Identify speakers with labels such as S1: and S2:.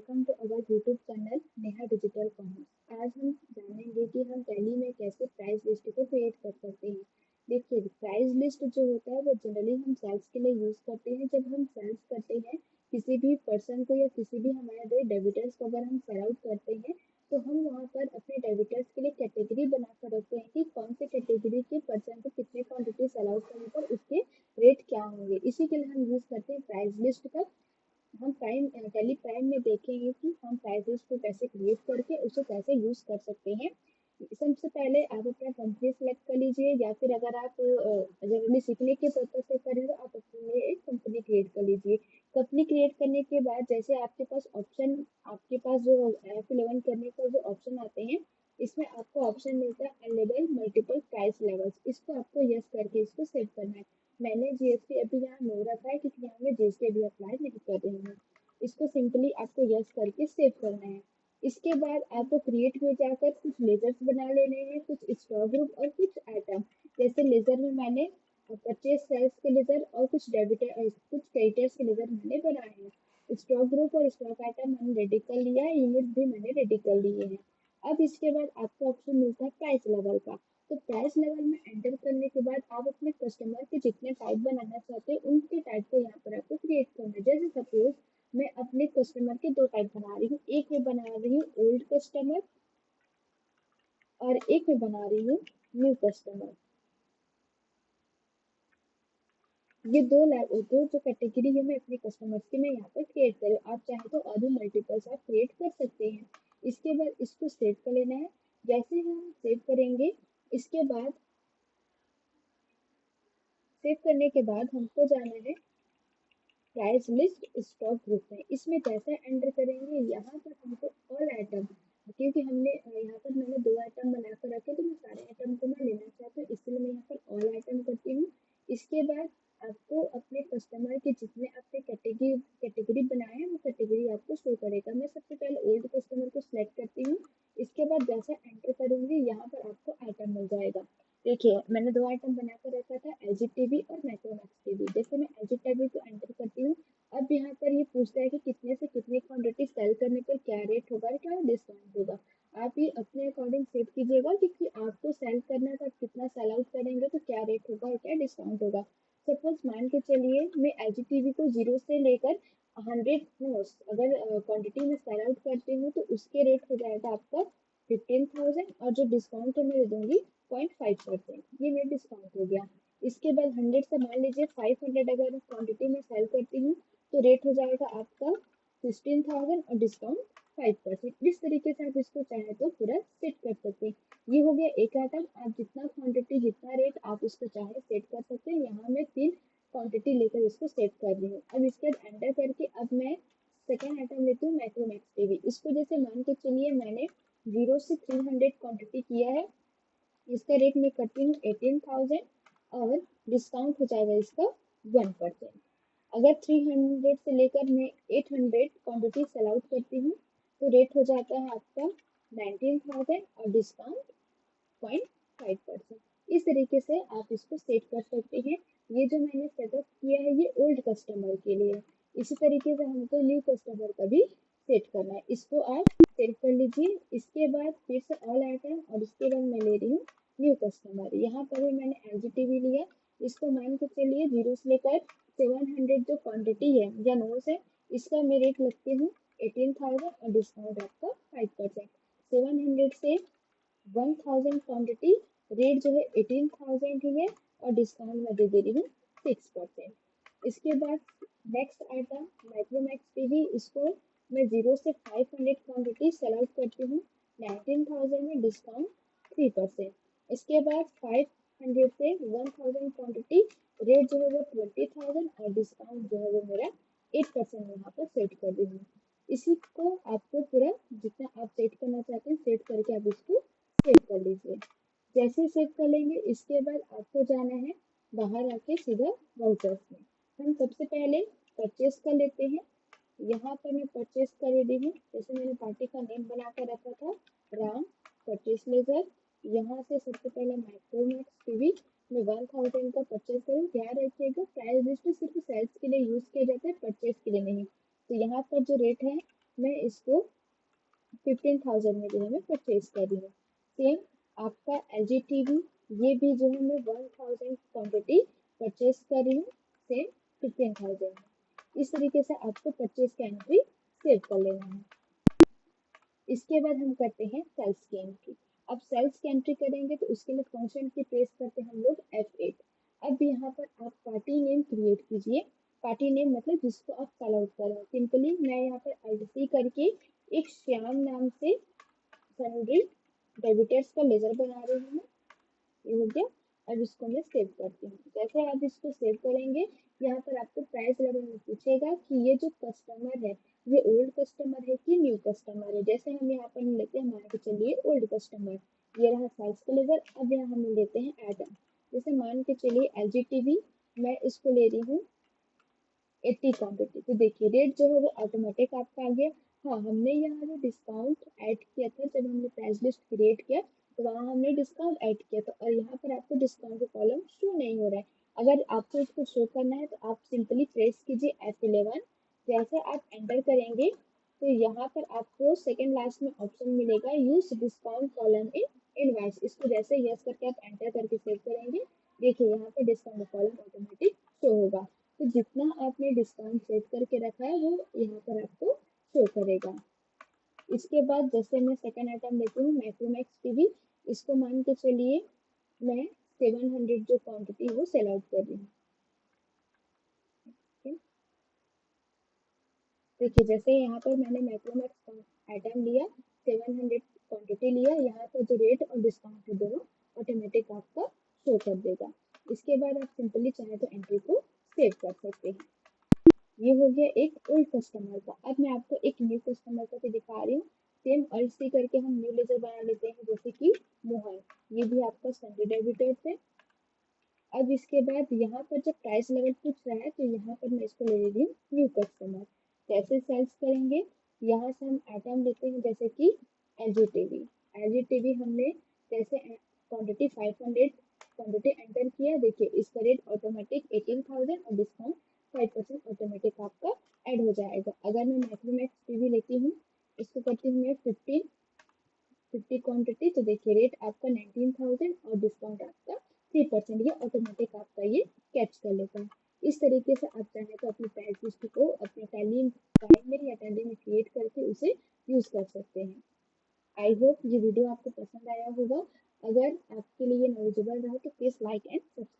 S1: Welcome to our YouTube channel Neha digital commerce. आज हम जानेंगे कि हम टैली में कैसे प्राइस लिस्ट को क्रिएट कर सकते हैं। देखिए, प्राइस लिस्ट जो होता है वो जनरली हम सेल्स के लिए यूज करते हैं। जब हम सेल्स करते हैं किसी भी पर्सन को या किसी भी हमारे डेबिटर्स को अगर हम सेल आउट करते हैं तो हम वहाँ पर अपने डेबिटर्स के लिए कैटेगरी बनाकर रखते हैं कि कौन से कैटेगरी के पर्सन को कितने क्वांटिटी सेल आउट करने पर उसके रेट क्या होंगे। इसी के लिए हम यूज करते हैं प्राइस लिस्ट का। हम टैली प्राइम में देखेंगे कि हम प्राइसेस को कैसे क्रिएट करके उसे कैसे यूज कर सकते हैं। सबसे पहले आप अपना कंपनी सेलेक्ट कर लीजिए, या फिर अगर आप जनरली सीखने के पर्पज से करें तो आप अपने लिए एक कंपनी क्रिएट कर लीजिए। कंपनी क्रिएट करने के बाद जैसे आपके पास जो F11 करने का जो ऑप्शन आते हैं, इसमें आपको ऑप्शन मिलता है अवेलेबल मल्टीपल प्राइस लेवल्स। इसको आपको यस करके इसको सेव करना है। मैंने जीएसटी अभी यहाँ नो रखा है क्योंकि यहाँ मैं जीएसटी अभी अप्लाई नहीं कर रही हूँ। इसको सिंपली आपको यस करके सेव करना है। इसके बाद आपको क्रिएट में जाकर कुछ लेजर्स बना लेने हैं, कुछ स्टॉक ग्रुप और कुछ आइटम। जैसे लेजर में मैंने परचेज सेल्स के लेजर और कुछ कुछ क्रेडिटर्स के लेजर मैंने बनाए हैं। स्टॉक ग्रुप और स्टॉक आइटम मैंने रेडी कर लिया है, यूनिट भी मैंने रेडी कर लिए हैं। अब इसके बाद आपको ऑप्शन मिलता है प्राइस लेवल का। तो प्राइस लेवल में एंटर करने के बाद आप अपने कस्टमर के जितने टाइप बनाना चाहते हैं उनके टाइप को यहाँ पर आपको क्रिएट करना है। जैसे सपोज मैं अपने कस्टमर के दो टाइप बना रही हूँ, एक मैं बना रही हूँ ओल्ड कस्टमर और एक मैं बना रही हूँ न्यू कस्टमर। ये दो जो कैटेगरी है मैं अपने कस्टमर्स की मैं यहाँ पर क्रिएट करूँ। आप चाहे तो और भी मल्टीपल्स आप क्रिएट कर सकते हैं। इसके बाद इसको सेव कर लेना है। जैसे हम सेव करेंगे, इसके बाद सेव करने के बाद हमको जाना है प्राइस लिस्ट स्टॉक ग्रुप में। इसमें जैसे एंटर करेंगे यहाँ पर हमको ऑल आइटम, क्योंकि हमने यहाँ पर मैंने दो आइटम बनाकर रखे तो मैं सारे आइटम को मैं लेना चाहती हूँ, इसलिए मैं यहाँ पर ऑल आइटम करती हूँ। इसके बाद आपको अपने कस्टमर के जितने आपने कैटेगरी बनाए हैं वो कैटेगरी आपको शो करेगा। मैं सबसे पहले ओल्ड कस्टमर को सिलेक्ट करती हूँ। इसके बाद जैसे एंटर करूंगी यहाँ पर आपको आइटम मिल जाएगा। देखिए, मैंने दो आइटम बनाकर रखा था, एलजी टीवी और मैक्रोमैक्स टीवी। जैसे मैं एलजी टीवी को एंटर करती हूँ, अब यहाँ पर ये पूछता है कि कितने से कितनी क्वांटिटी सेल करने पर क्या रेट होगा और क्या डिस्काउंट होगा। आप ये अपने अकॉर्डिंग सेट कीजिएगा, क्योंकि आपको सेल करना है तो आप कितना सेल आउट करेंगे तो क्या रेट होगा और क्या डिस्काउंट होगा। सपोज मान के चलिए मैं एलजी टीवी को 0 से लेकर 100 अगर क्वांटिटी में सेल आउट करती हूँ तो उसके रेट हो जाएगा आपका 15,000, और जो डिस्काउंट है मैं दे दूंगी 0.5%। ये मेरा डिस्काउंट हो गया। इसके बाद 100 से मान लीजिए 500 अगर क्वांटिटी में सेल करती हूँ तो रेट हो जाएगा आपका 16,000 और डिस्काउंट 5%। इस तरीके से आप इसको चाहे तो पूरा सेट कर सकते हैं। ये हो गया एक आइटम। आप जितना क्वांटिटी जितना रेट आप इसको चाहे सेट कर सकते हैं। यहाँ मैं 3 क्वांटिटी लेकर इसको सेट कर रही हूँ। अब इसके बाद एंटर करके अब मैं सेकेंड आइटम लेती हूँ मैक्रोमैक्स टीवी। इसको जैसे मान के चलिए मैंने 0 से 300 क्वांटिटी किया है। इसका रेट मैं करती हूँ 18,000 और डिस्काउंट हो जाएगा इसका 1%। अगर 300 से लेकर मैं 800 क्वांटिटी सेल आउट करती हूँ तो रेट हो जाता है आपका 19,000 और डिस्काउंट 0.5%। इस तरीके से आप इसको सेट कर सकते हैं। ये जो मैंने सेटअप किया है ये ओल्ड कस्टमर के लिए। इसी तरीके से हमको न्यू कस्टमर का भी सेट करना है। इसको आप सेट कर लीजिए। इसके बाद फिर से ऑल आइटम और इसके बाद मैं ले रही हूँ न्यू कस्टमर। यहाँ पर भी मैंने एलजीटीवी लिया। इसको मान के चलिए 0 से लेकर 700 जो क्वांटिटी है या नोट्स है, इसका मैं रेट लगती हूँ 18,000 और डिस्काउंट आपका 5%। 700 से 1000 क्वांटिटी रेट जो है 18,000 ही है और डिस्काउंट में दे रही हूँ 6%। इसके बाद नेक्स्ट आइटम माइक्रोमैक्स टीवी। इसको मैं 0 से 500 क्वांटिटी सेल आउट करती हूँ 19,000 में, डिस्काउंट 3%। इसके बाद 500 से 1000 क्वांटिटी रेट जो है वो 20,000 और डिस्काउंट जो है वो मेरा 8% यहाँ पर सेट कर रही हूँ। इसी को आपको पूरा जितना आप सेट करना चाहते हैं सेट करके आप इसको सेव कर लीजिए। जैसे सेव कर लेंगे इसके बाद आपको जाना है बाहर आके सीधा वाउचर्स में। हम सबसे पहले परचेस कर लेते हैं। यहाँ पर मैं परचेस कर रही हूँ। जैसे मैंने पार्टी का नेम बना कर रखा था राम परचेस लेजर। यहाँ से सबसे पहले माइक्रोमैक्स टीवी में 1000 का परचेस करूँ। ध्यान रखिएगा प्राइस लिस्ट सिर्फ सेल्स के लिए यूज किया जाता है, परचेस के लिए नहीं। तो यहाँ पर जो रेट है मैं इसको 15,000 में जो है मैं परचेज कर रही हूँ। सेम आपका LG TV, ये भी जो है मैं 1000 क्वांटिटी परचेज कर रही हूँ, सेम 15,000 में। इस तरीके से आपको परचेज का एंट्री सेव कर लेना है। इसके बाद हम करते हैं सेल्स की एंट्री। अब सेल्स की एंट्री करेंगे तो उसके लिए फंक्शन की प्रेस करते हैं हम लोग F8। अब यहाँ पर आप पार्टी नेम क्रिएट कीजिए। पार्टी नेम मतलब जिसको आप कॉल आउट कर रहे हो। सिंपली मैं यहाँ पर LC करके एक श्याम नाम से सन्ड्री डेबिटर्स का लेजर बना रही हूँ। ये हो गया। अब इसको मैं सेव करती हूँ। जैसे आप इसको सेव करेंगे, यहाँ पर आपको प्राइस लेवल में पूछेगा कि ये जो कस्टमर है ये ओल्ड कस्टमर है कि न्यू कस्टमर है। जैसे हम यहाँ पर लेते हैं, मान के चलिए ओल्ड कस्टमर, ये रहा सेल्स का लेजर। अब यहाँ हम लेते हैं एटम। जैसे मान के चलिए LG TV, मैं इसको ले रही हूँ 80 क्वांटिटी। तो देखिए रेट जो है वो ऑटोमेटिक आपका आ गया। हाँ, हमने यहाँ जो डिस्काउंट ऐड किया था, जब हमने प्राइस लिस्ट क्रिएट किया तो वहाँ हमने डिस्काउंट ऐड किया था, और यहाँ पर आपको डिस्काउंट का कॉलम शो नहीं हो रहा है। अगर आपको इसको शो करना है तो आप सिंपली प्रेस कीजिए F11। जैसे आप एंटर करेंगे तो यहाँ पर आपको सेकेंड लास्ट में ऑप्शन मिलेगा use discount column in invoice. इसको जैसे यस करके आप एंटर करके सेव करेंगे, देखिए यहाँ पर डिस्काउंट कॉलम ऑटोमेटिक शो होगा। तो जितना आपने डिस्काउंट सेव करके रखा है वो यहाँ पर आपको शो करेगा। इसके बाद जैसे मैं सेकंड आइटम लेती हूँ मैक्रोमैक्स TV। इसको मान के चलिए मैं 700 जो क्वांटिटी है वो सेल आउट कर रही हूँ। देखिए जैसे यहाँ पर मैंने मैक्रोमैक्स आइटम लिया, 700 क्वांटिटी लिया, यहाँ पर जो रेट और डिस्काउंट है दोनों ऑटोमेटिक आपका शो कर देगा। इसके बाद आप सिंपली चाहे तो एंट्री को सेव कर सकते हैं। ये हो गया एक ओल्ड कस्टमर का। अब मैं आपको एक न्यू कस्टमर का भी दिखा रही हूँ। सेम LC करके हम न्यू लेजर बना लेते हैं, जैसे कि मोहन, ये भी आपका संडे डेबिटर है। अब इसके बाद यहाँ पर जब प्राइस लेवल पूछ रहा है तो यहाँ पर मैं इसको ले रही हूँ न्यू कस्टमर। कैसे सेल्स करेंगे, यहाँ से हम आइटम लेते हैं जैसे कि LG TV। LG TV हमने जैसे क्वांटिटी 500 क्वांटिटी एंटर किया, देखिए इसका रेट ऑटोमेटिक 18,000 और डिस्काउंट 5% ऑटोमेटिक आपका ऐड हो जाएगा। अगर मैं मैक्रोमैक्स TV लेती हूँ, इसको करती हूँ मैं 50 क्वांटिटी, तो देखिए रेट आपका 19,000 और डिस्काउंट आपका 3%। ये ऑटोमेटिक आपका ये कैच कर लेता है। इस तरीके से आप चाहें तो अपनी प्राइस लिस्ट को अपने टैली फाइल में या टैली में क्रिएट करके उसे यूज कर सकते हैं। आई होप ये वीडियो आपको पसंद आया होगा। अगर आपके लिए नॉलेजेबल रहा तो प्लीज लाइक एंड सब्सक्राइब।